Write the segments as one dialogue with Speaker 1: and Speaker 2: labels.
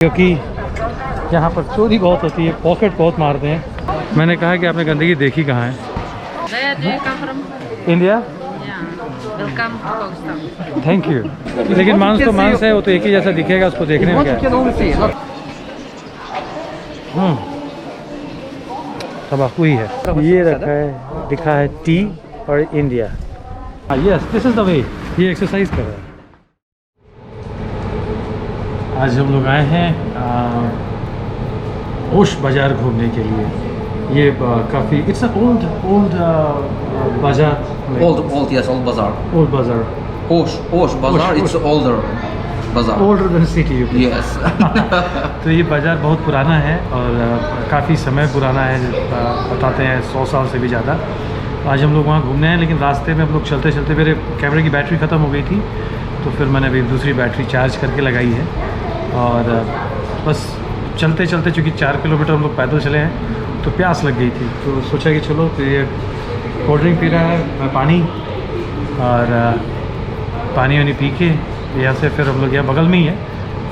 Speaker 1: क्योंकि यहाँ पर चोरी बहुत होती है, पॉकेट बहुत मारते हैं। मैंने कहा कि आपने गंदगी देखी कहाँ है? इंडिया। Thank you. लेकिन मांस तो मांस है, वो तो एक ही जैसा दिखेगा, उसको देखने में क्या है? तंबाकू ही है। ये रखा है, लिखा है टी और India. Yes, this is the way. ये एक्सरसाइज कर रहा है। आज हम लोग आए हैं ओश बाज़ार घूमने के लिए। ये काफ़ी इट्स ओल्ड बाज़ार।
Speaker 2: Old, yes, old bazaar.
Speaker 1: Old बाज़ार।
Speaker 2: Osh bazaar. It's older bazaar.
Speaker 1: Older than city.
Speaker 2: Yes.
Speaker 1: तो ये बाज़ार बहुत पुराना है और काफ़ी समय पुराना है, बताते हैं 100 साल से भी ज़्यादा। आज हम लोग वहाँ घूमने हैं, लेकिन रास्ते में हम लोग चलते चलते मेरे कैमरे की बैटरी ख़त्म हो गई थी, तो फिर मैंने अभी दूसरी बैटरी चार्ज करके लगाई है। और बस चलते चलते, चूँकि 4 किलोमीटर हम लोग पैदल चले हैं, तो प्यास लग गई थी, तो सोचा कि चलो तो ये कोल्ड ड्रिंक पी रहा है, मैं पानी, और पानी वानी पी के यहाँ से फिर हम लोग यहाँ बगल में ही है,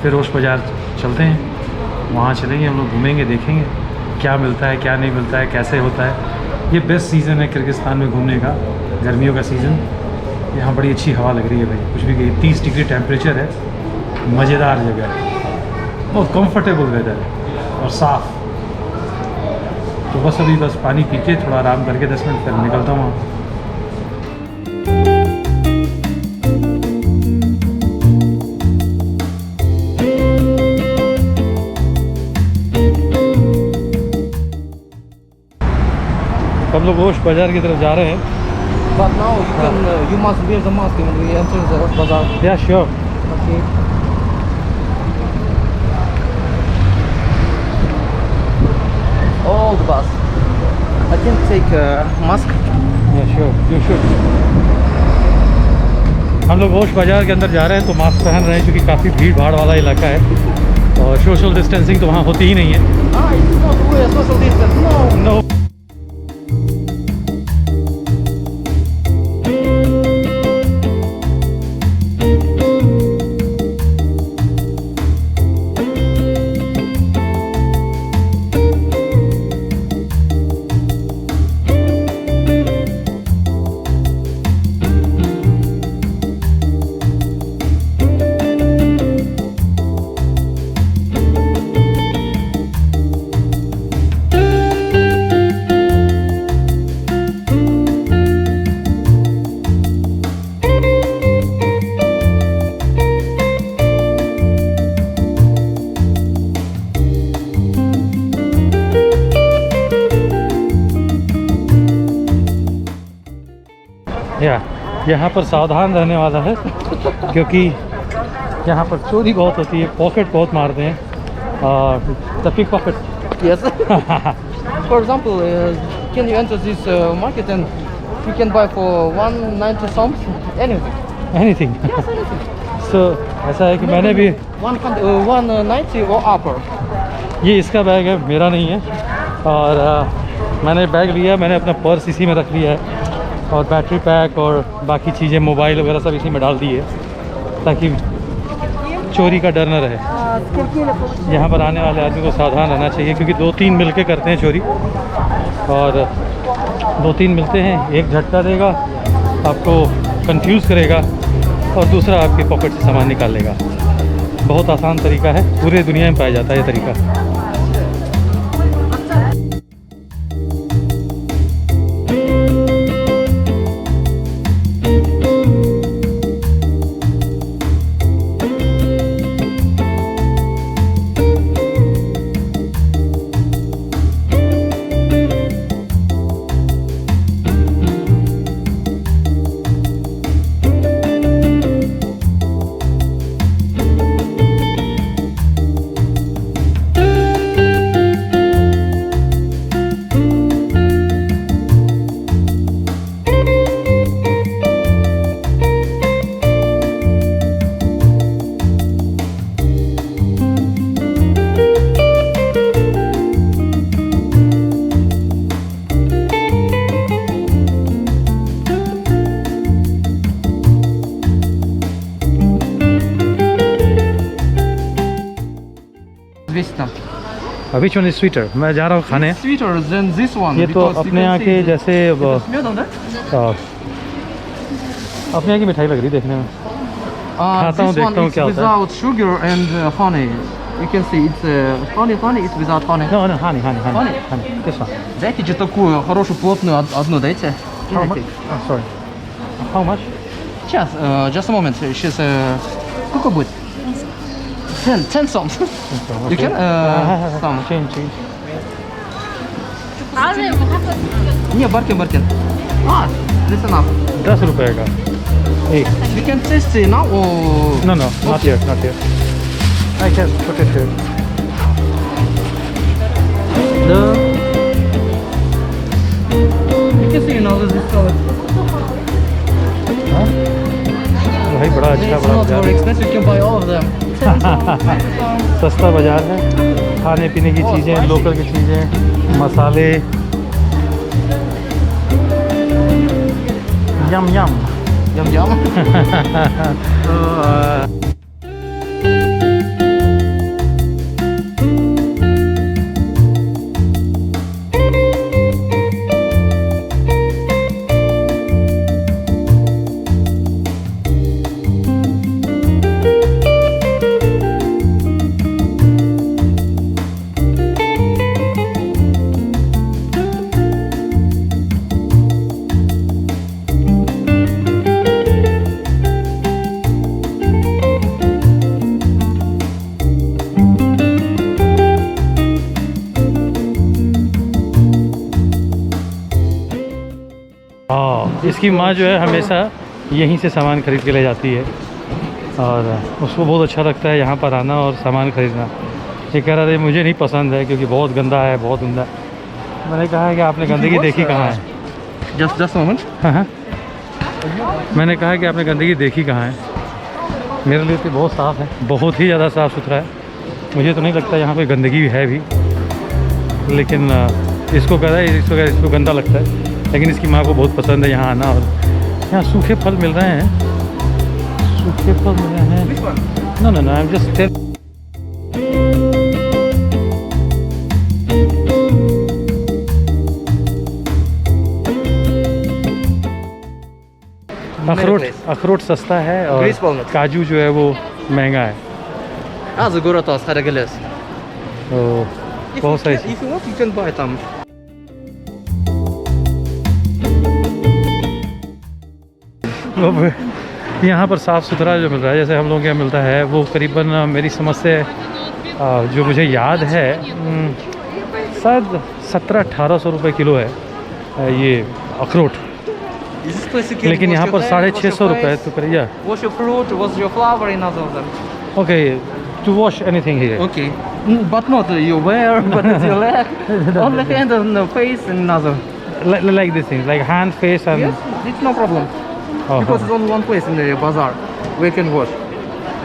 Speaker 1: फिर ओश बाज़ार चलते हैं। वहाँ चलेंगे हम लोग, घूमेंगे, देखेंगे क्या मिलता है क्या नहीं मिलता है, कैसे होता है। ये बेस्ट सीज़न है किर्गिस्तान में घूमने का, गर्मियों का सीज़न। यहाँ बड़ी अच्छी हवा लग रही है भाई, कुछ भी कहिए। 30 डिग्री टेम्परेचर है, मज़ेदार जगह है, बहुत कंफर्टेबल वेदर है और साफ़। तो बस अभी पानी पी के थोड़ा आराम करके 10 मिनट फिर निकलता हूँ। हम लोग ओश बाज़ार की तरफ जा रहे हैं।
Speaker 2: But now you must wear the mask when we enter the bazaar.
Speaker 1: या sure.
Speaker 2: Okay. All the bus. I can take a mask.
Speaker 1: या श्योर, यू शुड। हम लोग ओश बाज़ार के अंदर जा रहे हैं, तो मास्क पहन रहे हैं, क्योंकि काफ़ी भीड़ भाड़ वाला इलाका है और सोशल डिस्टेंसिंग तो वहाँ होती ही नहीं है।
Speaker 2: It's not wear social distance. No.
Speaker 1: No. यहाँ पर सावधान रहने वाला है, क्योंकि यहाँ पर चोरी बहुत होती है, पॉकेट बहुत मारते हैं। The pickpocket.
Speaker 2: Yes. For example, can you enter this market and you can buy for 190 something anything.
Speaker 1: Anything.
Speaker 2: Yes, anything.
Speaker 1: सो ऐसा है कि मैंने भी
Speaker 2: 190 or upper.
Speaker 1: ये इसका बैग है, मेरा नहीं है। और मैंने बैग लिया, मैंने अपना पर्स इसी में रख लिया है, और बैटरी पैक और बाकी चीज़ें, मोबाइल वगैरह सब इसी में डाल दी है, ताकि चोरी का डर न रहे। यहाँ पर आने वाले आदमी को सावधान रहना चाहिए, क्योंकि 2-3 मिलके करते हैं चोरी, और 2-3 मिलते हैं, एक झटका देगा, आपको कंफ्यूज करेगा, और दूसरा आपके पॉकेट से सामान निकाल लेगा। बहुत आसान तरीका है, पूरे दुनिया में पाया जाता है ये तरीका।
Speaker 2: 200.
Speaker 1: Which one is sweeter? मैं जा रहा हूँ खाने।
Speaker 2: Sweeter than this one.
Speaker 1: ये तो
Speaker 2: because you
Speaker 1: अपने
Speaker 2: can
Speaker 1: यहाँ
Speaker 2: see
Speaker 1: के
Speaker 2: the-
Speaker 1: जैसे
Speaker 2: это с медом, да?
Speaker 1: अपने यहाँ की मिठाई लग रही देखने में। खाता हूँ,
Speaker 2: This one
Speaker 1: देखता हूँ
Speaker 2: is
Speaker 1: क्या होता है।
Speaker 2: without sugar and honey. You can see it's honey, it's without honey.
Speaker 1: No, no, honey.
Speaker 2: Honey?
Speaker 1: This one.
Speaker 2: Дайте же такую хорошую плотную одну дайте.
Speaker 1: How much? Oh, sorry. How much?
Speaker 2: Сейчас, just a moment. Сейчас, сколько будет? 10 soms. You can some.
Speaker 1: Change.
Speaker 2: Не, Баркин. This enough.
Speaker 1: 10 रुपए का एक।
Speaker 2: You can taste it now or...
Speaker 1: No, not here. I can put it here.
Speaker 2: You can see now this color.
Speaker 1: हाँ? भाई बड़ा अच्छा,
Speaker 2: It's
Speaker 1: बड़ा
Speaker 2: not very
Speaker 1: बाजार,
Speaker 2: expensive. You can buy all of them. 10 soms.
Speaker 1: सस्ता बाजार है। खाने पीने की चीज़ें, लोकल की चीज़ें, मसाले। यम
Speaker 2: Yum.
Speaker 1: हाँ, इसकी माँ जो है हमेशा यहीं से सामान खरीद के ले जाती है और उसको बहुत अच्छा लगता है यहाँ पर आना और सामान खरीदना। ये कह रहा था मुझे नहीं पसंद है क्योंकि बहुत गंदा है, बहुत गंदा। मैंने कहा है कि आपने गंदगी देखी कहाँ है?
Speaker 2: Just a moment.
Speaker 1: हाँ। मैंने कहा कि आपने गंदगी देखी कहाँ है? मेरे लिए तो बहुत साफ़ है, बहुत ही ज़्यादा साफ़ सुथरा है। मुझे तो नहीं लगता यहाँ पे गंदगी है भी, लेकिन इसको कह रहा है इसको गंदा लगता है। लेकिन इसकी माँ को बहुत पसंद है यहाँ आना और यहाँ सूखे फल मिल रहे हैं। No, I'm just telling. अखरोट सस्ता है और
Speaker 2: Grace walnut.
Speaker 1: काजू जो है वो महंगा है।
Speaker 2: За город Староголес.
Speaker 1: तो बहुत सारी
Speaker 2: If you want, you can buy там.
Speaker 1: यहाँ पर साफ़ सुथरा जो मिल रहा है, जैसे हम लोगों के यहाँ मिलता है, वो करीबन मेरी समझ से जो मुझे याद है शायद 1700-1800 रुपये किलो है ये अखरोट। लेकिन यहाँ पर 650 रुपये तो करिए।
Speaker 2: Wash your fruit, wash your flower in other of them.
Speaker 1: Okay, to wash anything here.
Speaker 2: Okay. But not you wear, but it's your leg. Only hand and the face and another.
Speaker 1: Like these things, like hand, face and
Speaker 2: Yes, it's no problem. Because it's only one place in the bazaar where you can wash.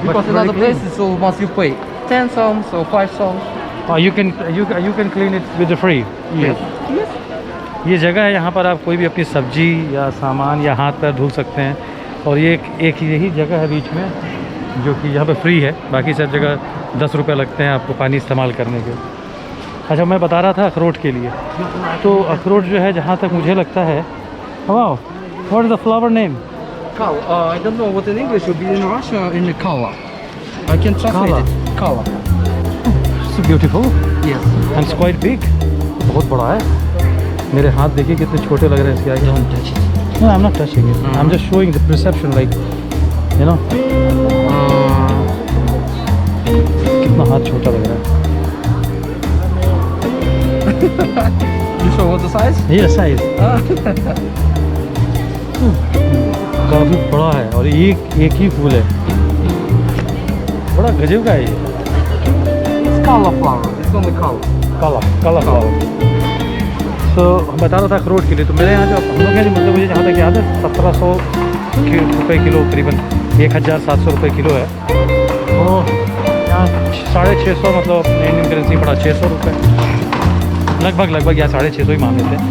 Speaker 2: Because in
Speaker 1: very
Speaker 2: other
Speaker 1: clean.
Speaker 2: places, so must you pay 10 soms or 5 soms.
Speaker 1: you can clean it with the free.
Speaker 2: Yes.
Speaker 1: ये जगह है, यहाँ पर आप कोई भी अपनी सब्जी या सामान या हाथ पैर धुल सकते हैं। और ये एक यही जगह है बीच में जो कि यहाँ पे फ्री है, बाकी सब जगह 10 रुपये लगते हैं आपको पानी इस्तेमाल करने के। अच्छा, मैं बता रहा था अखरोट के लिए, तो अखरोट जो है जहाँ तक मुझे लगता है, wow, what is the flower name?
Speaker 2: Kala. I don't know what in English would be in Russia in the kala. I can translate
Speaker 1: Kala.
Speaker 2: it. Kala.
Speaker 1: It's beautiful
Speaker 2: Yes.
Speaker 1: And it's quite big. बहुत बड़ा है। मेरे हाथ देखिए कितने छोटे लग रहे हैं इसके आगे।
Speaker 2: Don't touch it.
Speaker 1: No, I'm not touching it. I'm just showing the perception, like, you know, कितना हाथ छोटा लग रहा है।
Speaker 2: You show what the size?
Speaker 1: ये साइज काफ़ी बड़ा है और एक ही फूल है, बड़ा गजब का है ये।
Speaker 2: It's kala flower. It's only kala.
Speaker 1: काला फ्लावर। तो बता रहा था अखरोट के लिए, तो मेरे यहाँ जो हम लोग हैं, जो मतलब मुझे जहाँ तक याद है 1700 रुपये किलो, करीबन 1700 रुपये किलो है। तो यहाँ 650 मतलब अपने इंडियन करेंसी पड़ा 600 रुपये लगभग, या 650 ही मान लेते हैं।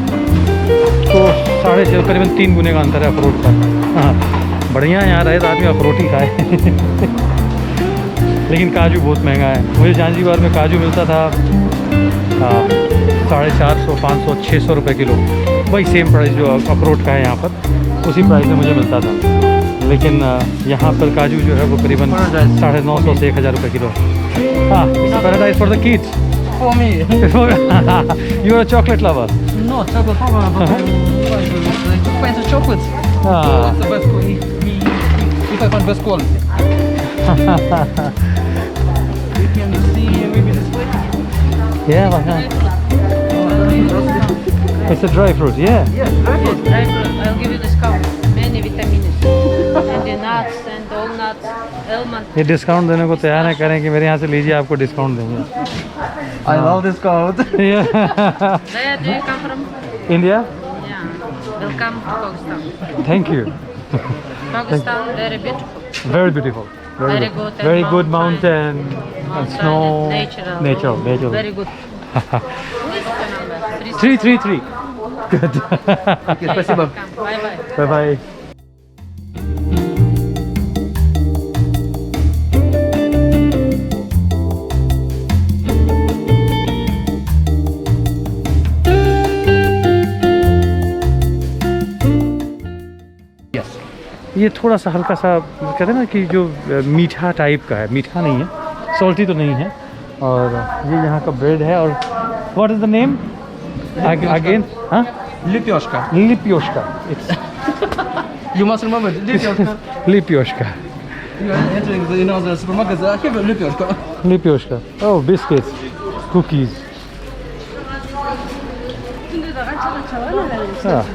Speaker 1: तो 650 करीबन 3 गुने का अंतर है अखरोट का। हाँ, बढ़िया है, यहाँ रहे तो आदमी अखरोट ही खाए। लेकिन काजू बहुत महंगा है। मुझे जांजीबार में काजू मिलता था 450, 500, 600 रुपये किलो। वही सेम प्राइस जो अखरोट का है यहाँ पर, उसी प्राइस में मुझे मिलता था। लेकिन यहाँ पर काजू जो है वो करीबन 950 से 1000 रुपये किलो है। हाँ, paradise for the kids.
Speaker 2: For me.
Speaker 1: You are a chocolate lover.
Speaker 2: No, chocolate problem, but like depends on chocolate.
Speaker 1: Ah.
Speaker 2: What's the best quality? If I find best quality. You can see maybe this way.
Speaker 1: Yeah, why not? It's a dry fruit, yeah.
Speaker 2: Yes,
Speaker 3: Yes, dry fruit. I'll give you discount. Many vitamins. And the nuts and all nuts, almond.
Speaker 1: ये discount देने को तैयार है, करें कि मेरे यहाँ से लीजिए, आपको डिस्काउंट देंगे।
Speaker 2: I love this coat.
Speaker 1: Yeah.
Speaker 3: Where do you come from?
Speaker 1: India?
Speaker 3: Yeah. Welcome to Pakistan.
Speaker 1: Thank you.
Speaker 3: Pakistan, very beautiful.
Speaker 1: Very beautiful.
Speaker 3: Very good. And
Speaker 1: Very good mountain and
Speaker 3: Mountain
Speaker 1: snow.
Speaker 3: and natural.
Speaker 1: Natural.
Speaker 3: Very good. This is the number.
Speaker 1: 333. Good.
Speaker 2: Спасибо.
Speaker 3: Bye bye.
Speaker 1: Bye bye.
Speaker 2: Yes.
Speaker 1: ये थोड़ा सा हल्का सा कहते हैं ना कि जो मीठा टाइप का है, मीठा नहीं है, सॉल्टी तो नहीं है। और ये यहाँ का ब्रेड है। और what is the name again? हाँ,
Speaker 2: Лепешка.
Speaker 1: लिपियोश्का। It's
Speaker 2: You must remember лепешка.
Speaker 1: लिपियोश्का।
Speaker 2: You are entering the, the supermarket. I have a лепешка.
Speaker 1: लिपियोश्का। Oh, biscuits, cookies. हाँ,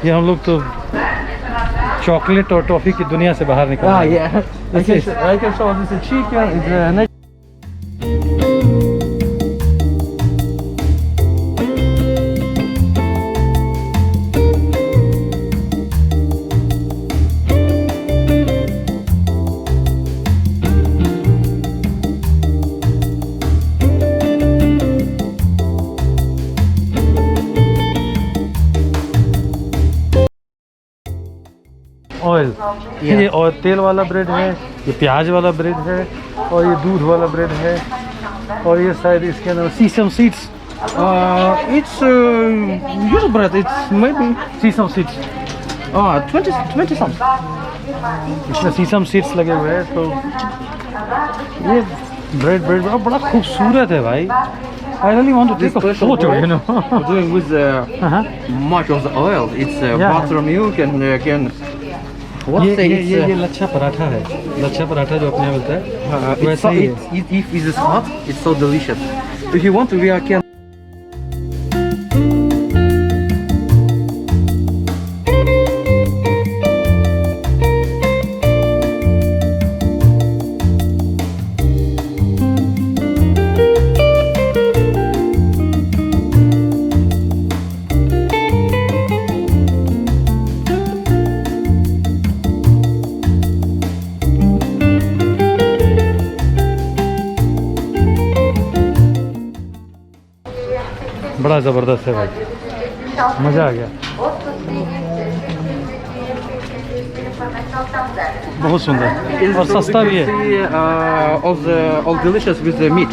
Speaker 1: ये हम लोग तो चॉकलेट और टॉफ़ी की दुनिया से बाहर निकल
Speaker 2: Ah,
Speaker 1: रहे हैं।
Speaker 2: yeah. I can show this is chicken. It's
Speaker 1: oil.
Speaker 2: Yeah.
Speaker 1: ये और तेल वाला ब्रेड है, ये प्याज वाला ब्रेड है, और ये दूध वाला ब्रेड है, और ये शायद इसके अंदर sesame seeds.
Speaker 2: it's usual bread. It's maybe
Speaker 1: sesame seeds,
Speaker 2: 20 something.
Speaker 1: इसमें सीसम सीड्स लगे हुए हैं। तो ये ब्रेड बड़ा खूबसूरत है भाई। I really want to take a photo, you know.
Speaker 2: Doing with much of the oil. It's
Speaker 1: Yeah.
Speaker 2: buttermilk and can. What
Speaker 1: ये
Speaker 2: say
Speaker 1: ये
Speaker 2: it's,
Speaker 1: ये लच्छा पराठा है। लच्छा पराठा जो अपने यहाँ मिलता है
Speaker 2: it's
Speaker 1: वैसा
Speaker 2: so,
Speaker 1: ही है।
Speaker 2: if it is hot, it's so delicious. If you want to, we can.
Speaker 1: बड़ा ज़बरदस्त है भाई, मज़ा आ गया। बहुत सुंदर और सस्ता भी है।
Speaker 2: All delicious with the meat.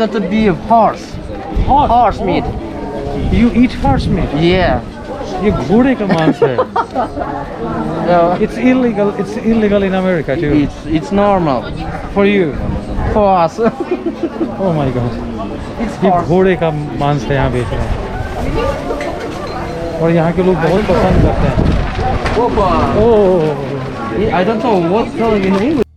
Speaker 2: That would be a horse. Horse meat.
Speaker 1: You eat horse meat?
Speaker 2: Yeah.
Speaker 1: ये घोड़े का मांस है।
Speaker 2: Uh,
Speaker 1: It's illegal in America too.
Speaker 2: it's normal
Speaker 1: For you?
Speaker 2: for us.
Speaker 1: Oh my God.
Speaker 2: It's
Speaker 1: ये
Speaker 2: horse.
Speaker 1: घोड़े का मांस है, यहाँ बेच रहे हैं। और यहाँ के लोग बहुत पसंद करते हैं।
Speaker 2: Opa.
Speaker 1: Oh,
Speaker 2: I don't know what's calling in English.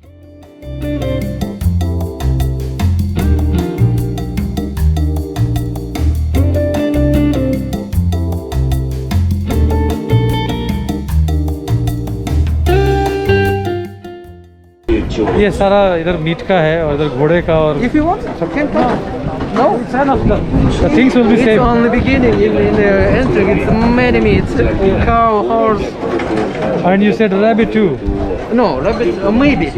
Speaker 1: ये सारा इधर मीट का है और इधर घोड़े का और
Speaker 2: If you want, can come. No?
Speaker 1: the things will be
Speaker 2: It's
Speaker 1: same.
Speaker 2: on the beginning, in the entry, it's many meats. Cow, horse.
Speaker 1: And you said rabbit too.
Speaker 2: No, rabbit, maybe.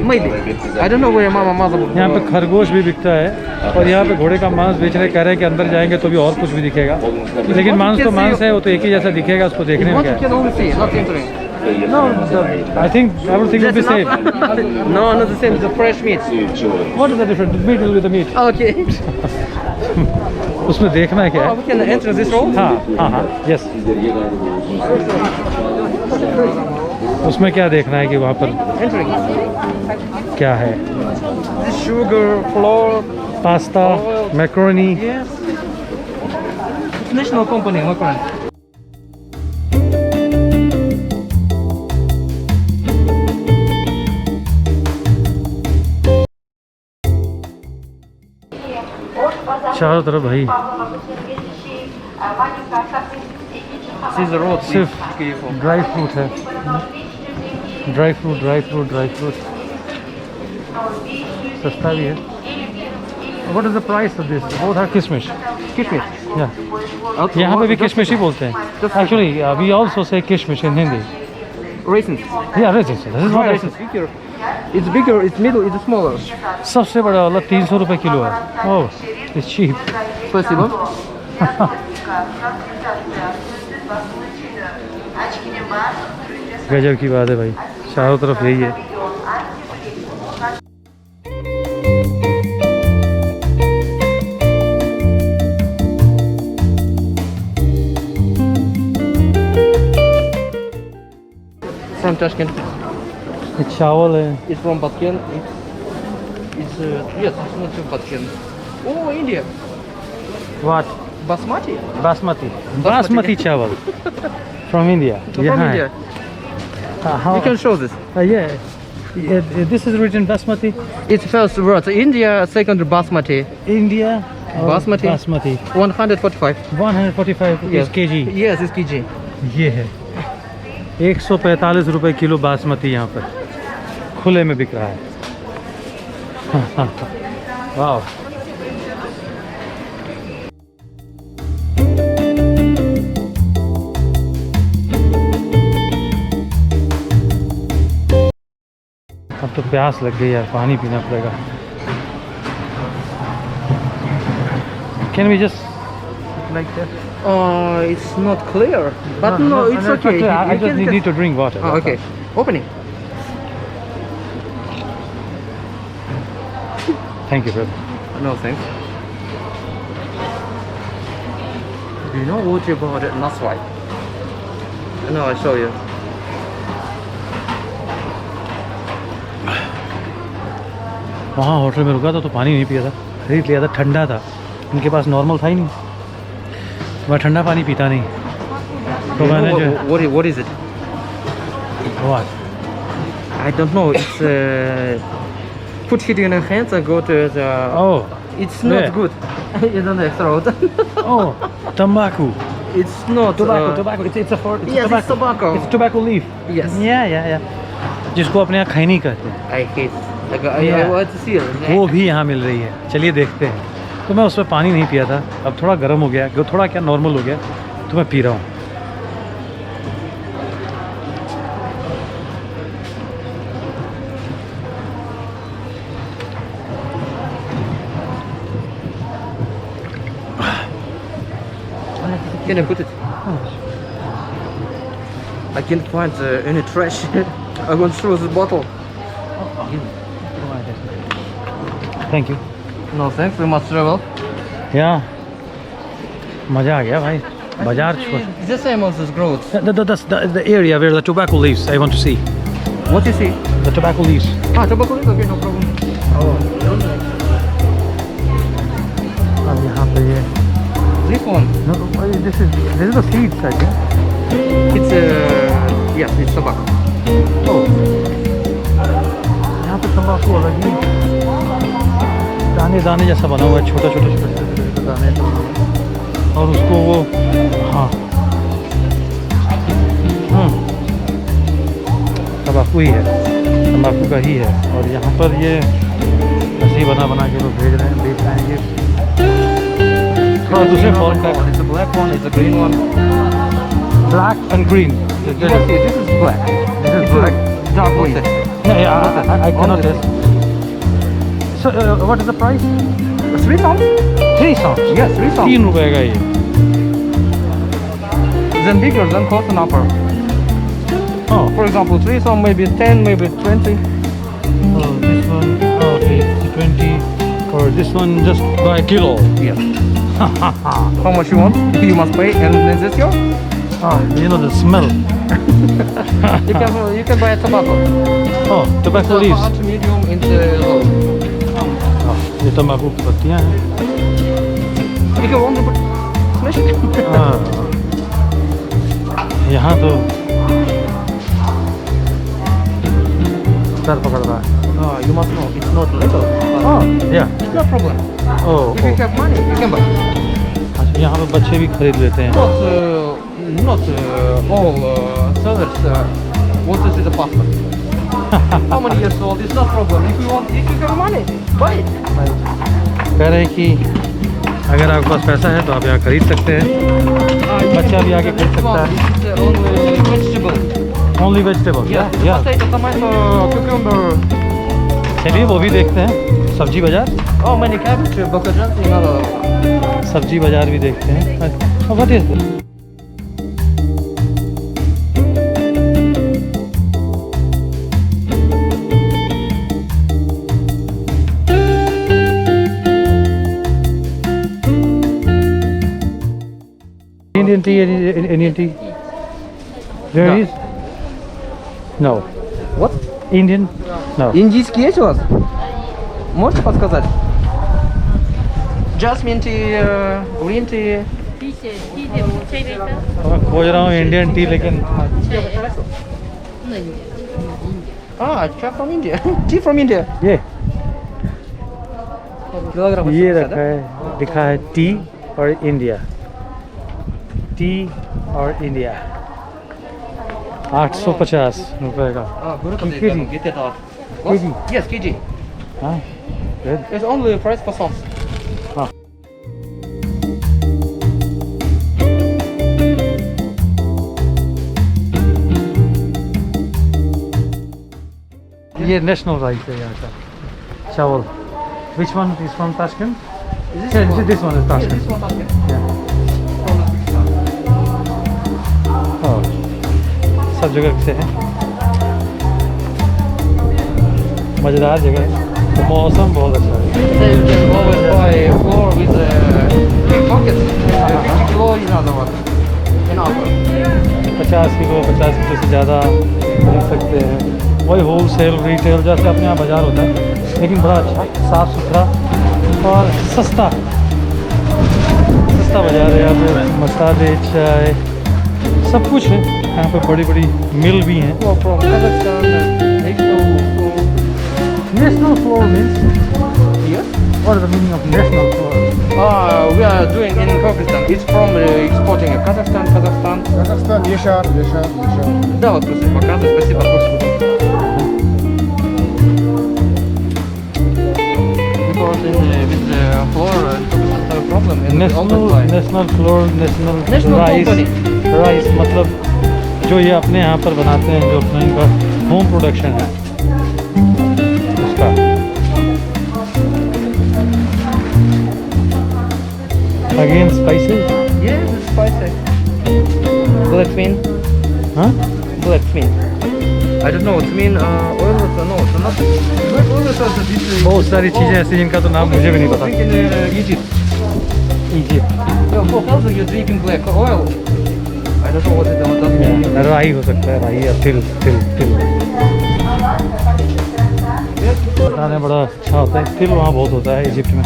Speaker 2: I don't know where mother.
Speaker 1: यहाँ पे खरगोश भी बिकता है और यहाँ पे घोड़े का मांस बेच रहे, कह रहे हैं कि अंदर जाएंगे तो भी और कुछ भी दिखेगा, लेकिन मांस तो मांस है, वो तो एक ही जैसा दिखेगा, उसको देखने में
Speaker 2: What
Speaker 1: क्या
Speaker 2: you can only see, not entering.
Speaker 1: है। No, I think everything will be
Speaker 2: That's
Speaker 1: same.
Speaker 2: enough. No, not the same, it's a fresh meat.
Speaker 1: What is the difference? The meat will be the meat.
Speaker 2: Okay.
Speaker 1: उसमें देखना है क्या
Speaker 2: Oh,
Speaker 1: है?
Speaker 2: we can enter this room?
Speaker 1: हाँ, yes. उसमें क्या देखना है कि वहाँ पर
Speaker 2: Entering.
Speaker 1: क्या है?
Speaker 2: This sugar, flour.
Speaker 1: Pasta, macaroni.
Speaker 2: Yes. It's national company, my friend.
Speaker 1: चारों तरफ भाई
Speaker 2: This is the road.
Speaker 1: सिर्फ ड्राई फ्रूट है, ड्राई फ्रूट सस्ता भी है। What is the price of this? Both are किशमिश।
Speaker 2: Kishmish.
Speaker 1: Yeah. यहाँ पे भी किशमिश ही बोलते हैं। Actually, we also say किशमिश in Hindi.
Speaker 2: Raisins.
Speaker 1: Yeah, raisins. This is what I
Speaker 2: Raisins. Bigger. It's bigger, it's middle, it's smaller.
Speaker 1: सबसे बड़ा वाला 300 रुपए किलो है। Oh, it's cheap.
Speaker 2: Спасибо.
Speaker 1: गजब की बात है भाई, चारों तरफ यही है।
Speaker 2: From Tashkent.
Speaker 1: ये चावल है।
Speaker 2: It's from Batken. It's yes, it's not from Batken. Oh, India.
Speaker 1: What?
Speaker 2: Basmati.
Speaker 1: Basmati चावल from India.
Speaker 2: From
Speaker 1: यहाँ
Speaker 2: India.
Speaker 1: है।
Speaker 2: You can show this.
Speaker 1: Yeah. This is written basmati.
Speaker 2: It's first word India, second Basmati.
Speaker 1: India.
Speaker 2: Basmati.
Speaker 1: Basmati.
Speaker 2: 145.
Speaker 1: 145
Speaker 2: Yes.
Speaker 1: kg.
Speaker 2: Yes, it's kg.
Speaker 1: ये है 145 रुपए kilo basmati यहाँ पर खुले में बिक रहा है। वाह। अब तो प्यास लग गई यार, पानी पीना पड़ेगा। Can we just like that?
Speaker 2: It's not clear, but no, it's okay.
Speaker 1: I
Speaker 2: You
Speaker 1: just
Speaker 2: can
Speaker 1: need to drink water.
Speaker 2: Oh, okay. Opening.
Speaker 1: Thank you, brother.
Speaker 2: No thanks. Do you know what about it? Naswai? No, I'll show you.
Speaker 1: वहाँ hotel में रुका था तो पानी नहीं पिया था, खरीद लिया था, ठंडा था, इनके पास नॉर्मल था ही नहीं, मैं ठंडा पानी पीता नहीं, तो
Speaker 2: You know
Speaker 1: मैंने जो
Speaker 2: what is it?
Speaker 1: What?
Speaker 2: I don't know. It's put it in your hands and go to the.
Speaker 1: Oh,
Speaker 2: It's not
Speaker 1: where?
Speaker 2: good. It's on the throat.
Speaker 1: oh, tobacco.
Speaker 2: It's not.
Speaker 1: Tobacco. It's a for.
Speaker 2: Yes, it's tobacco.
Speaker 1: It's tobacco leaf.
Speaker 2: Yes.
Speaker 1: Yeah. जिसको अपने यहाँ खैनी कहते हैं,
Speaker 2: I hate. I
Speaker 1: Yeah.
Speaker 2: want to see it.
Speaker 1: वो भी यहाँ मिल रही है। चलिए देखते हैं। तो मैं उसमें पानी नहीं पिया था, अब थोड़ा गर्म हो गया, थोड़ा क्या नॉर्मल हो गया, तो मैं पी रहा हूँ।
Speaker 2: Can I put it? I can't find any trash. I want to throw this bottle.
Speaker 1: Thank you.
Speaker 2: No thanks. We must travel.
Speaker 1: या मज़ा आ गया भाई, बाजार छोड़।
Speaker 2: It's the same as this growth.
Speaker 1: The area where the tobacco leaves, I want to see.
Speaker 2: What you see?
Speaker 1: The tobacco leaves.
Speaker 2: Tobacco leaf? Okay, no problem.
Speaker 1: अब यहाँ पे ये
Speaker 2: This one.
Speaker 1: no, this is the seeds I think.
Speaker 2: It's yes, it's tobacco.
Speaker 1: Oh, यहाँ पे तंबाकू अलग ही दाने दाने जैसा बना हुआ है, छोटा छोटा दाने, और उसको वो हाँ तंबाकू ही है। तंबाकू का ही है। और यहाँ पर ये ऐसे ही बना बना के लोग बेच रहे हैं ये थोड़ा दूसरे फॉर्म का।
Speaker 2: It's a black one, it's a green one.
Speaker 1: Black and green.
Speaker 2: You can see, this is black.
Speaker 1: This is black.
Speaker 2: Dark green.
Speaker 1: I cannot taste. So what is the price?
Speaker 2: 3 soms?
Speaker 1: 3 soms.
Speaker 2: Yes, 3 soms.
Speaker 1: 3 रुपए का ये।
Speaker 2: Then bigger, then cost an upper.
Speaker 1: Oh,
Speaker 2: For example, 3 som maybe 10, maybe 20.
Speaker 1: oh, this one. Oh, okay, it's 20. Or this one just by kilo.
Speaker 2: Yes. How much you want? You must pay, and is this yours?
Speaker 1: Ah, you know the smell.
Speaker 2: You can buy a tobacco.
Speaker 1: Oh, tobacco
Speaker 2: It's
Speaker 1: leaves.
Speaker 2: hot, medium, it's low.
Speaker 1: ये तंबाकू की पत्तियां हैं।
Speaker 2: You can want to put smash it.
Speaker 1: यहाँ तो sir पकड़ रहा है।
Speaker 2: No, you must know, it's not legal. But
Speaker 1: या
Speaker 2: it's no problem.
Speaker 1: Oh
Speaker 2: If you have money, you can buy.
Speaker 1: अच्छा, यहाँ पे बच्चे भी खरीद लेते हैं।
Speaker 2: Not all sellers want to see the pasta. How many years old? It's not problem. If you have money, buy it.
Speaker 1: कह रहे हैं कि अगर आपके पास पैसा है तो आप यहाँ खरीद सकते हैं। बच्चा भी आके खरीद सकता है।
Speaker 2: This is only vegetable.
Speaker 1: Only vegetable.
Speaker 2: Yeah,
Speaker 1: या
Speaker 2: potato, tomato, cucumber.
Speaker 1: चलिए वो भी देखते हैं। सब्जी बाजार,
Speaker 2: Oh, many cabbage, bacon, another.
Speaker 1: सब्जी बाजार भी देखते हैं। What is this? Indian tea, Indian tea. There
Speaker 2: No.
Speaker 1: is? No.
Speaker 2: What?
Speaker 1: Indian? No.
Speaker 2: Индийский есть у вас? Можете подсказать? Jasmine tea, green tea.
Speaker 1: मैं खोज रहा हूँ इंडियन टी, लेकिन
Speaker 2: Ah, chai from India. Tea from India.
Speaker 1: ये
Speaker 2: Килограмм.
Speaker 1: ये रखा है, लिखा है टी और इंडिया। टी और इंडिया 850 रुपए का।
Speaker 2: Ah, good.
Speaker 1: KG.
Speaker 2: Get it out.
Speaker 1: KG.
Speaker 2: Yes, KG.
Speaker 1: हाँ, good.
Speaker 2: It's only a price for some.
Speaker 1: ये नेशनल राइस है यहाँ का चावल। Which one is from Tashkent?
Speaker 2: Is
Speaker 1: Yeah,
Speaker 2: one?
Speaker 1: this one is
Speaker 2: Yes,
Speaker 1: Tashkent.
Speaker 2: this one Tashkent.
Speaker 1: Yeah. Oh, सब जगह से है। मज़ेदार जगह है। तो मौसम बहुत अच्छा है।
Speaker 2: So you can always buy flour with big pockets. 50 kilo in other one. In offer.
Speaker 1: 50 kilo से ज़्यादा खरीद सकते हैं। वही होल सेल रिटेल जैसे अपने यहाँ बाज़ार होता है, लेकिन बड़ा अच्छा, साफ़ सुथरा और सस्ता बाज़ार है। यहाँ पे मसाले, चाय, सब कुछ है। यहाँ पे बड़ी बड़ी मिल भी हैं।
Speaker 2: Flour from Kazakhstan.
Speaker 1: National floor means
Speaker 2: Yes.
Speaker 1: What is the meaning of national floor?
Speaker 2: We are doing in Kyrgyzstan. It's from exporting in Kazakhstan.
Speaker 4: Казахстан, Ешар.
Speaker 2: Да, вот просто показываю. Спасибо. Because with the flour, it's a problem. And we always buy.
Speaker 1: National floor, national
Speaker 2: National
Speaker 1: rice.
Speaker 2: company.
Speaker 1: Rice मतलब जो ये अपने यहाँ पर बनाते हैं, जो अपना इनका होम प्रोडक्शन है उसका। Again spices.
Speaker 2: Yeah, it's spicy. Black bean.
Speaker 1: हाँ,
Speaker 2: Black bean. I don't know. It's mean oil. No, it's not. Black oil is also this.
Speaker 1: बहुत सारी चीज़ें ऐसी जिनका तो नाम मुझे भी नहीं पता।
Speaker 2: Drink in Egypt.
Speaker 1: Egypt,
Speaker 2: For health, you're drinking black oil. I don't know what it does.
Speaker 1: राई हो सकता है, राई या तिल। खाने बड़ा अच्छा होता है। तिल वहाँ बहुत होता है इजिप्ट में।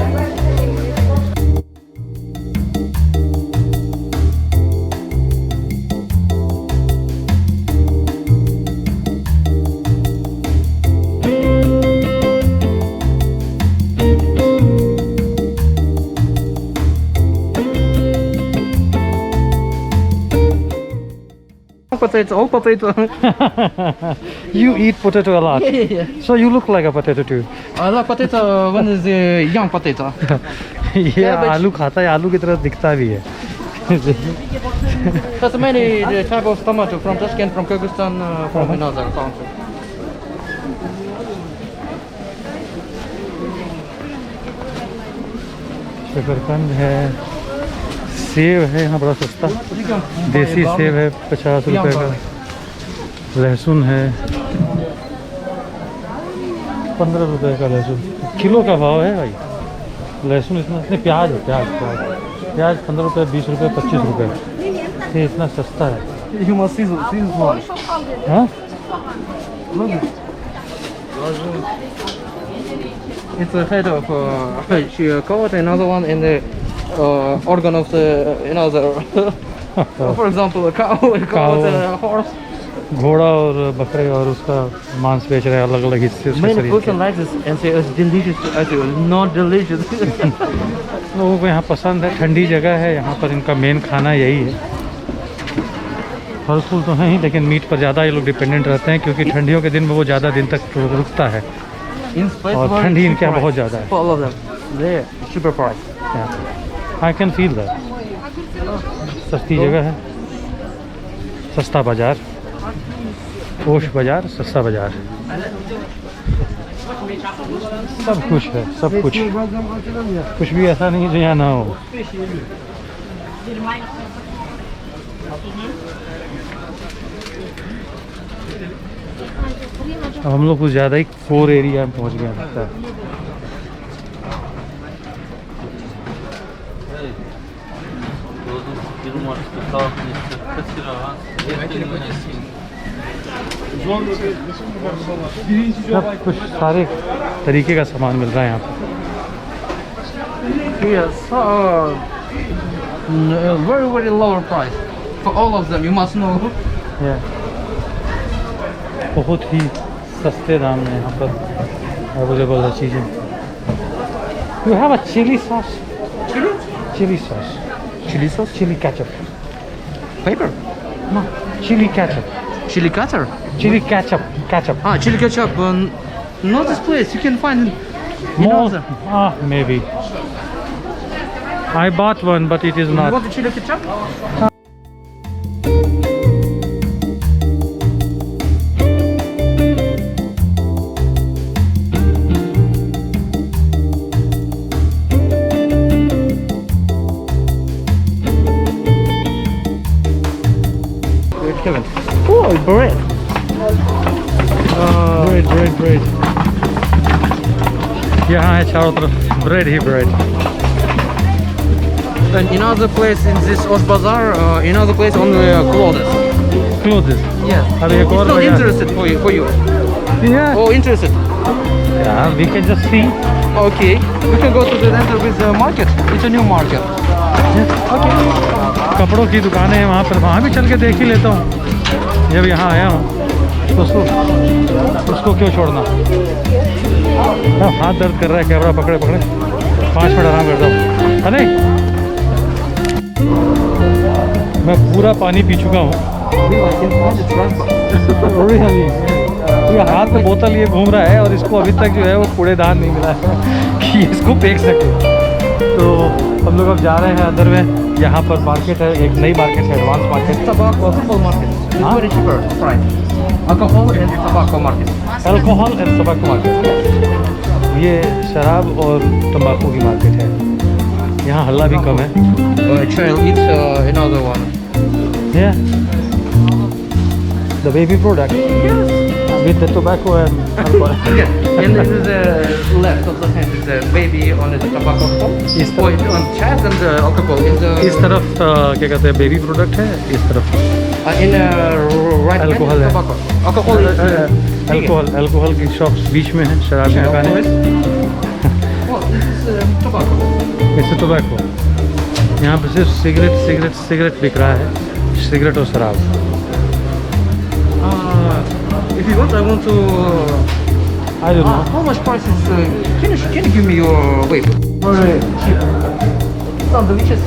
Speaker 2: potato, all potato.
Speaker 1: You eat potato a lot.
Speaker 2: Yeah.
Speaker 1: So you look like a potato too.
Speaker 2: I love potato when it's a young potato.
Speaker 1: ये
Speaker 2: Cabbage.
Speaker 1: आलू खाता है, आलू की तरह दिखता भी है.
Speaker 2: There's many type of tomato from Tashkent, from Kyrgyzstan, from another country.
Speaker 1: शकरकंद है, सेब है यहाँ बड़ा सस्ता, देसी सेब है 50 रुपए का, लहसुन है 15 रुपए का लहसुन, किलो का भाव है भाई लहसुन इतना. इतने प्याज है, प्याज 15 रुपए, 20 रुपए, 25 रुपए, ये इतना सस्ता है.
Speaker 2: You must see this one.
Speaker 1: हाँ
Speaker 2: Look it. It's a head of she caught another one in the organ of the another. For example, a cow, a horse.
Speaker 1: घोड़ा और बकरे और उसका मांस बेच रहे हैं अलग अलग हिस्से उसके
Speaker 2: Many
Speaker 1: शरीर
Speaker 2: person
Speaker 1: के.
Speaker 2: like this and say it's delicious. I say not delicious.
Speaker 1: लोगों को यहाँ पसंद है, ठंडी जगह है, यहाँ पर इनका मेन खाना यही है. फल फूल तो हैं ही, लेकिन मीट पर ज़्यादा ये लोग डिपेंडेंट रहते हैं क्योंकि ठंडियों के दिन में वो ज़्यादा दिन तक रुकता है
Speaker 2: In space
Speaker 1: और
Speaker 2: one,
Speaker 1: ठंडी इनके यहाँ
Speaker 2: price.
Speaker 1: बहुत ज़्यादा है.
Speaker 2: For all of them. There, super price.
Speaker 1: I can feel that. सस्ती जगह है, सस्ता बाज़ार, पोश बाज़ार, सस्ता बाज़ार, सब कुछ है, सब कुछ भी ऐसा नहीं है जो यहाँ ना हो. अब हम लोग कुछ ज़्यादा ही कोर एरिया में पहुँच गए लगता है. सब कुछ सारे तरीके का सामान मिल रहा है यहाँ पर.
Speaker 2: Yes, very very lower price for all of them. You must know.
Speaker 1: बहुत ही सस्ते दाम में यहाँ पर अवेलेबल है चीज़ें. You have a chilli sauce. Chilli sauce.
Speaker 2: Chili sauce,
Speaker 1: chilli ketchup.
Speaker 2: pepper,
Speaker 1: no chilli ketchup.
Speaker 2: chili cutter.
Speaker 1: Chilli ketchup. Ketchup.
Speaker 2: Ah, chili ketchup. Not this place. You can find it. You know them.
Speaker 1: Maybe. I bought one, but it is
Speaker 2: You
Speaker 1: not.
Speaker 2: want the chili ketchup? Wait, Kevin. Oh, bread.
Speaker 1: Bread. यहाँ है चारों तरफ bread he bread.
Speaker 2: And another place in this Osh Bazaar, another place on clothes.
Speaker 1: Clothes.
Speaker 2: Yes.
Speaker 1: अभी एक
Speaker 2: It's
Speaker 1: और
Speaker 2: not
Speaker 1: बाजार.
Speaker 2: interested for you.
Speaker 1: Yeah.
Speaker 2: Oh, interested.
Speaker 1: Yeah, we can just see.
Speaker 2: Okay. We can go to the enter with the market. It's a new market.
Speaker 1: कपड़ों की दुकानें हैं वहाँ पर, वहाँ भी चल के देख ही लेता हूँ. जब यहाँ आया हूँ तो उसको क्यों छोड़ना. हाथ दर्द कर रहा है, कैमरा पकड़े 5 मिनट आराम करता हूँ. अरे मैं पूरा पानी पी चुका हूँ. ये हाथ में बोतल ये घूम रहा है और इसको अभी तक जो है वो कूड़ेदान नहीं मिला है कि इसको फेंक सके. तो हम लोग अब जा रहे हैं अंदर में. यहाँ पर मार्केट है, एक नई मार्केट है, advance market.
Speaker 2: Tobacco, simple market. It's
Speaker 1: Huh?
Speaker 2: very cheaper price. Alcohol and tobacco market.
Speaker 1: Alcohol and tobacco market. ये शराब और तंबाकू की मार्केट है. यहाँ हल्ला भी कम है.
Speaker 2: Child eats another one.
Speaker 1: Yeah. The baby product. With the tobacco and alcohol.
Speaker 2: Yeah. And this is the left of the hand is the baby on the tobacco.
Speaker 1: Is the-
Speaker 2: on child and the alcohol in the
Speaker 1: इस तरफ क्या कहते हैं baby product है, इस तरफ
Speaker 2: in right hand
Speaker 1: Alcohol
Speaker 2: is
Speaker 1: है.
Speaker 2: tobacco. Alcohol is
Speaker 1: alcohol की शॉप्स बीच में है, शराब की दुकानें.
Speaker 2: Well, this is tobacco.
Speaker 1: इससे टोबैको. यहाँ पे सिर्फ सिगरेट बिक रहा है, सिगरेट और शराब.
Speaker 2: If you want, I want to.
Speaker 1: I don't know.
Speaker 2: How much price is? Can you give me your weight? Cheap. Sounds delicious.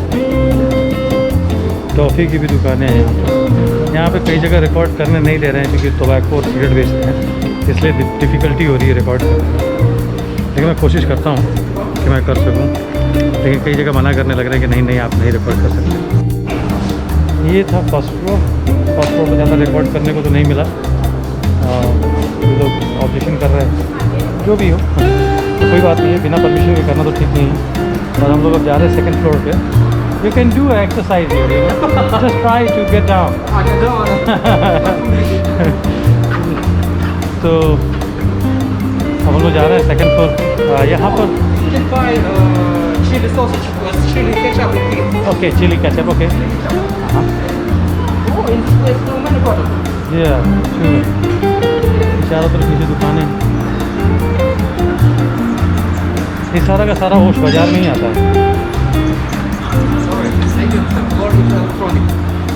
Speaker 1: Toffee की भी दुकानें हैं यहाँ पर. यहाँ पे कई जगह रिकॉर्ड करने नहीं दे रहे हैं क्योंकि टोबैको और सिगरेट बेचते हैं, इसलिए डिफ़िकल्टी हो रही है रिकॉर्ड करने। लेकिन मैं कोशिश करता हूँ कि मैं कर सकूँ, लेकिन कई जगह मना करने लग रहे हैं कि नहीं आप नहीं रिकॉर्ड कर सकते। ये था फर्स्ट फ्लोर में ज़्यादा रिकॉर्ड करने को तो नहीं मिला। ये लोग ऑब्जेक्शन कर रहे हैं, जो भी हो तो कोई बात नहीं है, बिना परमिशन के करना तो ठीक नहीं है। और हम लोग अब जा रहे हैं सेकंड फ्लोर पे। You can do exercise here, you know? Just try to get down.
Speaker 2: I can do it.
Speaker 1: तो अब हम लोग जा रहे हैं सेकंड फ्लोर। यहाँ पर
Speaker 2: You can buy chili sausage with chili ketchup and tea.
Speaker 1: Okay chilli ketchup okay.
Speaker 2: Oh, in this place so many products.
Speaker 1: ये चारों तरफ नीचे दुकानें। ये सारा का सारा होश बाजार में ही आता है।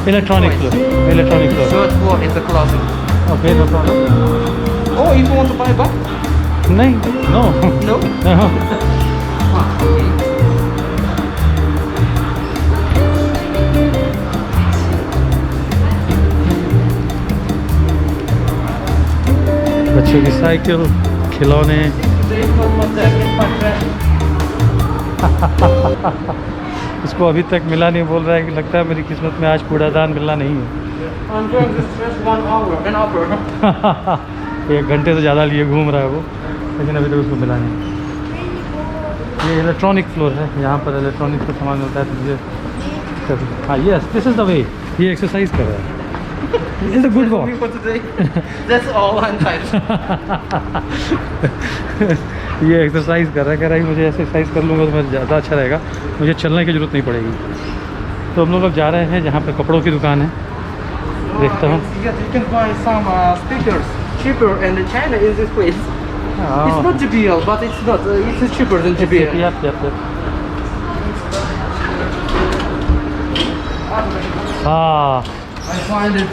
Speaker 1: Electronic floor
Speaker 2: Third floor is the closet.
Speaker 1: Okay no problem.
Speaker 2: Oh, if you want to buy back?
Speaker 1: नहीं नो
Speaker 2: No. Ah, okay.
Speaker 1: बच्चों की साइकिल, खिलौने। इसको अभी तक मिला नहीं, बोल रहा है कि लगता है मेरी किस्मत में आज कूड़ादान मिलना नहीं है।
Speaker 2: I'm doing this just 1 hour, an hour.
Speaker 1: 1 घंटे से ज़्यादा लिए घूम रहा है वो, लेकिन अभी तक उसको मिला नहीं। ये इलेक्ट्रॉनिक फ्लोर है, यहाँ पर इलेक्ट्रॉनिक का सामान मिलता है। तो ये हाँ yes this is the way. ये एक्सरसाइज कर रहा है। It's a good walk.
Speaker 2: For today. That's all I'm tired.
Speaker 1: ये एक्सरसाइज कर रहा है, कह रहा है मुझे एक्सरसाइज कर लूँगा तो मैं ज़्यादा अच्छा रहेगा, मुझे चलने की ज़रूरत नहीं पड़ेगी। तो हम लोग अब जा रहे हैं जहाँ पर कपड़ों की दुकान है, देखता हूँ।
Speaker 2: Yes, you can buy some speakers cheaper in China in this place. It's not JBL, but it's not. It's cheaper than JBL.
Speaker 1: Yep. Ah,
Speaker 2: I find it.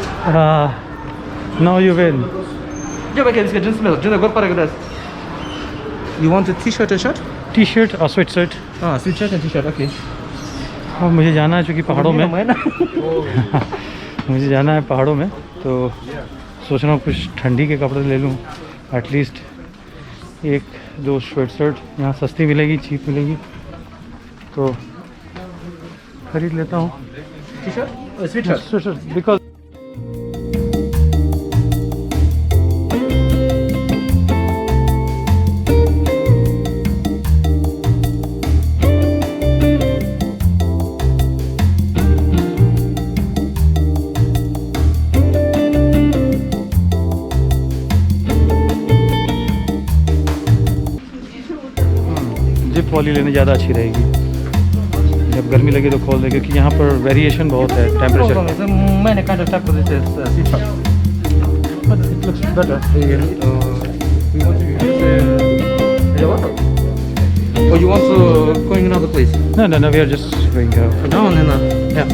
Speaker 1: now you win.
Speaker 2: Jab aqueles que a gente smell. Agora para agradece. You want a t-shirt and shirt?
Speaker 1: T-shirt और sweatshirt।
Speaker 2: Ah, sweatshirt and t-shirt. Okay.
Speaker 1: अब मुझे जाना है चूँकि पहाड़ों में, मुझे जाना है पहाड़ों में, तो सोच रहा हूँ कुछ ठंडी के कपड़े ले लूँ। एटलीस्ट 1-2 स्वेटशर्ट यहाँ सस्ती मिलेगी, चीप मिलेगी, तो खरीद लेता हूँ।
Speaker 2: T-shirt? Sweatshirt.
Speaker 1: Sweatshirt because zip वाली लेने ज़्यादा अच्छी रहेगी, जब गर्मी लगे तो खोल दे, क्योंकि यहाँ पर वेरिएशन बहुत है temperature.
Speaker 2: Many kind of type of this is sweatshirt.
Speaker 1: But it looks better.
Speaker 2: We want to use or you want to going another place?
Speaker 1: No, we are just going
Speaker 2: Down and
Speaker 1: yeah.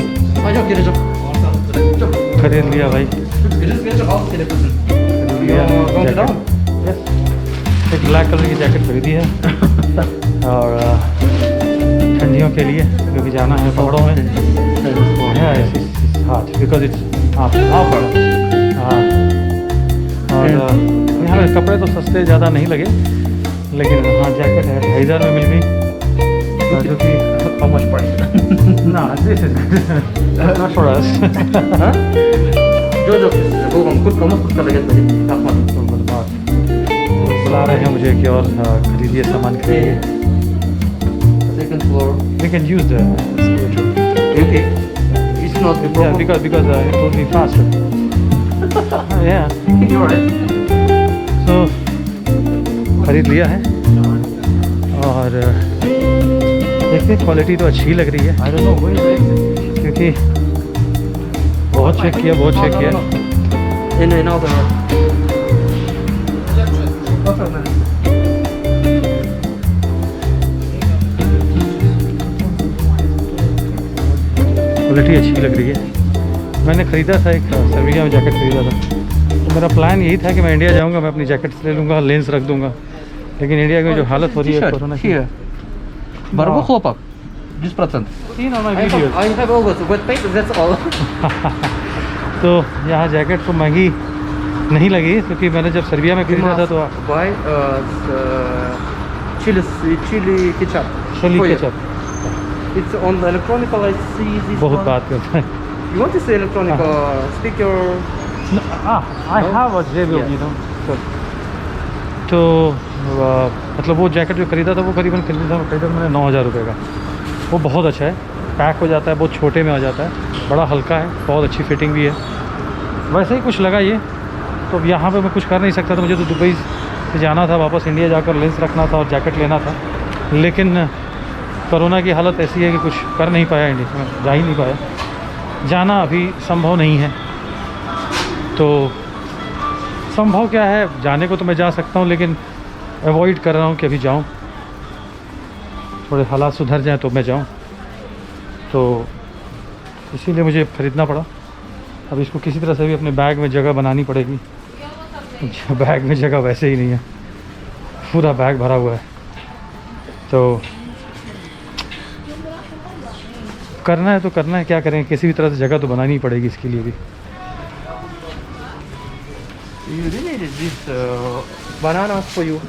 Speaker 2: Hadi geleceğim.
Speaker 1: खरीद लिया भाई,
Speaker 2: Geleceğim al telefonunu.
Speaker 1: खरीद लिया
Speaker 2: Going
Speaker 1: jacket.
Speaker 2: down?
Speaker 1: Yes. एक black colour की jacket खरीदी है और ठंडियों के लिए, क्योंकि जाना है पहाड़ों में। हॉट बिकॉज इट्स हाँ। और यहाँ पे कपड़े तो सस्ते ज़्यादा नहीं लगे, लेकिन हाँ जैकेट है 2000 में मिल गई, जो कि
Speaker 2: How much price?
Speaker 1: ना this is not for us.
Speaker 2: जो बुलगन कुछ कम कुछ लगे तो
Speaker 1: बुला रहे हैं मुझे कि और खरीदिए सामान खरीदिए।
Speaker 2: second floor.
Speaker 1: We can use the scooter.
Speaker 2: Okay. It's not a
Speaker 1: Yeah,
Speaker 2: problem.
Speaker 1: because it will be faster. Yeah.
Speaker 2: You're right.
Speaker 1: So खरीद लिया है और देखते क्वालिटी तो अच्छी लग रही है।
Speaker 2: I don't know where is the exit.
Speaker 1: क्योंकि बहुत चेक किया
Speaker 2: In another.
Speaker 1: क्वालिटी अच्छी लग रही है। मैंने ख़रीदा था एक सर्विया में जैकेट ख़रीदा था, तो मेरा प्लान यही था कि मैं इंडिया जाऊंगा, मैं अपनी जैकेट ले लूँगा, लेंस रख दूंगा, लेकिन इंडिया में जो हालत हो रही है कोरोना की।
Speaker 2: Here. Барбу хлопок. 10%.
Speaker 1: Seen on my
Speaker 2: I
Speaker 1: videos.
Speaker 2: have always wet paint, that's all.
Speaker 1: तो यहाँ जैकेट तो महंगी नहीं लगी, क्योंकि मैंने जब सर्बिया में
Speaker 2: You
Speaker 1: खरीदा था
Speaker 2: must
Speaker 1: तो
Speaker 2: buy chili ketchup.
Speaker 1: चली
Speaker 2: for
Speaker 1: के
Speaker 2: you.
Speaker 1: चल
Speaker 2: It's on the electronic. I see this
Speaker 1: बहुत
Speaker 2: one.
Speaker 1: बात करता है।
Speaker 2: You want to say electronic speaker?
Speaker 1: I
Speaker 2: No?
Speaker 1: Have a जेब
Speaker 2: Yeah.
Speaker 1: You know. तो मतलब वो जैकेट जो खरीदा था वो खरीदा मैंने 9,000 रुपये का। वो बहुत अच्छा है, पैक हो जाता है, बहुत छोटे में आ जाता है, बड़ा हल्का है, बहुत अच्छी फिटिंग भी है। वैसे ही कुछ लगा ये, तो अब यहाँ पे मैं कुछ कर नहीं सकता था, मुझे तो दुबई से जाना था, वापस इंडिया जाकर लेंस रखना था और जैकेट लेना था, लेकिन कोरोना की हालत ऐसी है कि कुछ कर नहीं पाया, इंडिया में जा ही नहीं पाया, जाना अभी संभव नहीं है। तो संभव क्या है, जाने को तो मैं जा सकता हूँ, लेकिन अवॉइड कर रहा हूँ कि अभी जाऊँ, थोड़े हालात सुधर जाएं तो मैं जाऊँ। तो इसीलिए मुझे ख़रीदना पड़ा। अब इसको किसी तरह से भी अपने बैग में जगह बनानी पड़ेगी। बैग में जगह वैसे ही नहीं है, पूरा बैग भरा हुआ है, तो करना है तो करना है, क्या करें, किसी भी तरह से जगह तो बनानी पड़ेगी इसके लिए भी।
Speaker 2: You really need these bananas for you.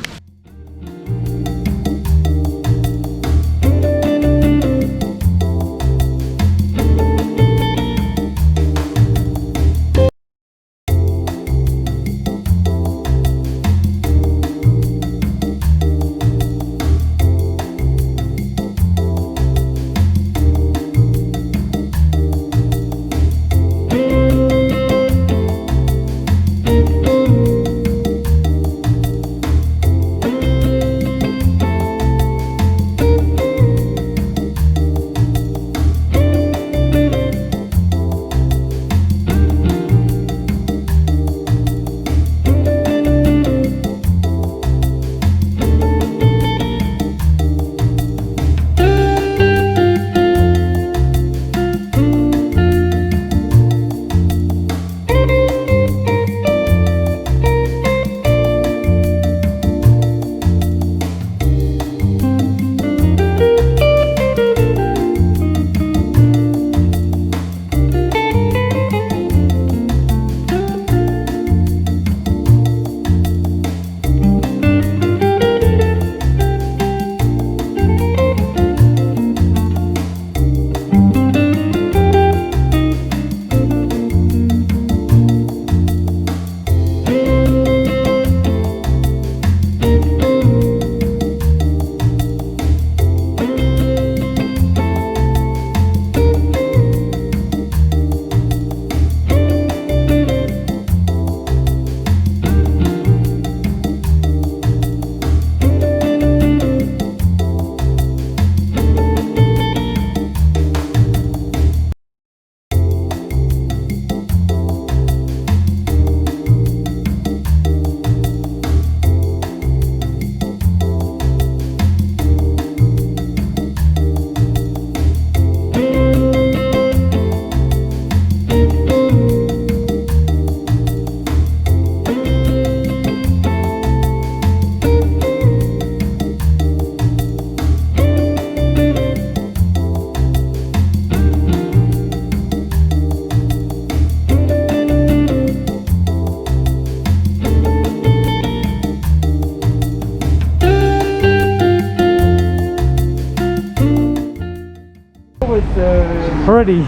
Speaker 1: Already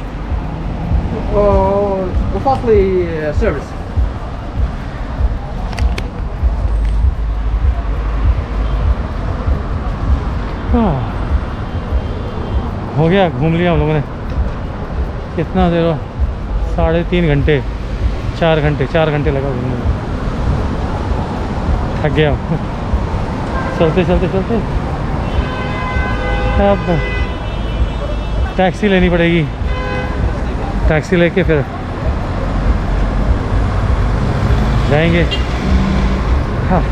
Speaker 2: Firstly, service.
Speaker 1: हो गया, घूम लिया हम लोगों ने। कितना देर हुआ? 3.5 घंटे, 4 घंटे लगा घूमने में। थक गया हूँ। चलते अब टैक्सी लेनी पड़ेगी, टैक्सी लेके फिर जाएंगे। हाँ।